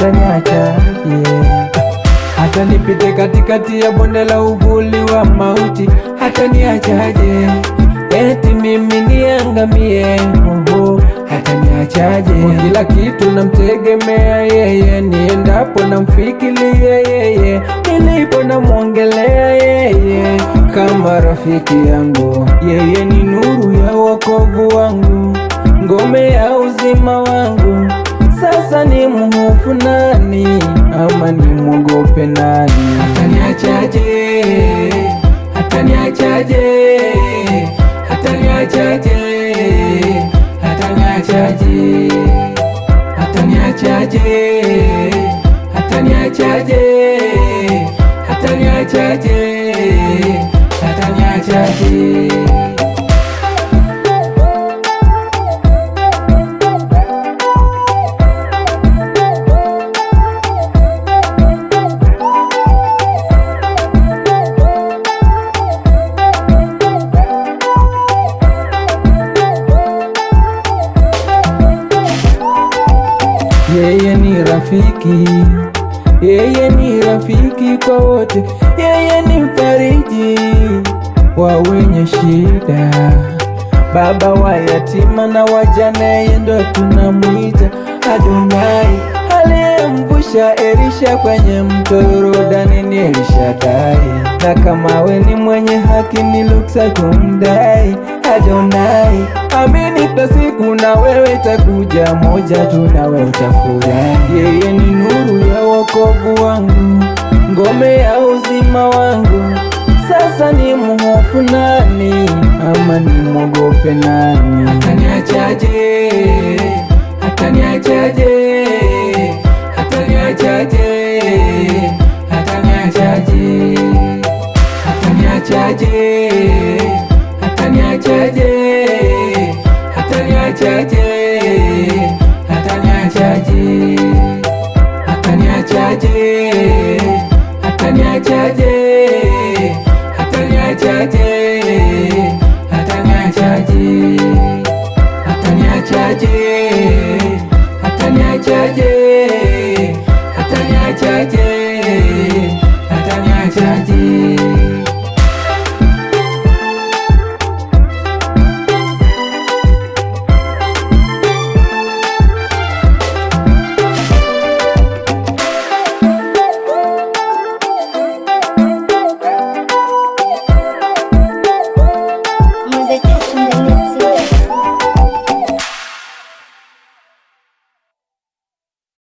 ataniachaje? Hata nipite katikati ya bonde la uvuli wa mauti, ataniachaje? Eti mimi niangamie, ataniachaje? Kwa kila kitu namtegemea yeye, niendapo namfikiria yeye, nilipo namwongelea yeye kama rafiki yangu. Yeye ni nuru ya wokovu wangu, ngome ya uzima wangu. Sasa ni mhofu nani, ama ni mwogope nani? Ataniachaje? Ataniachaje? Ataniachaje? Ataniachaje? Ataniachaje? Ataniachaje? Ataniachaje? Ataniachaje? Yeye ni rafiki, yeye ni rafiki kwa wote, yeye ni mfariji wa wenye shida, baba wa yatima na wajane, yeye ndo tunamwita Adonai. Aliyemvusha Elisha kwenye mto Yordani ni Elishadai, na kama we ni mwenye haki ni ruksa kumdai Adonai. Amini kwa siku na wewe itakuja moja tu, na wewe utafurahi. Yeye ni nuru ya wokovu wangu, ngome ya uzima wangu. Sasa ni mhofu nani, ama ni mwogope nani? Ataniachaje?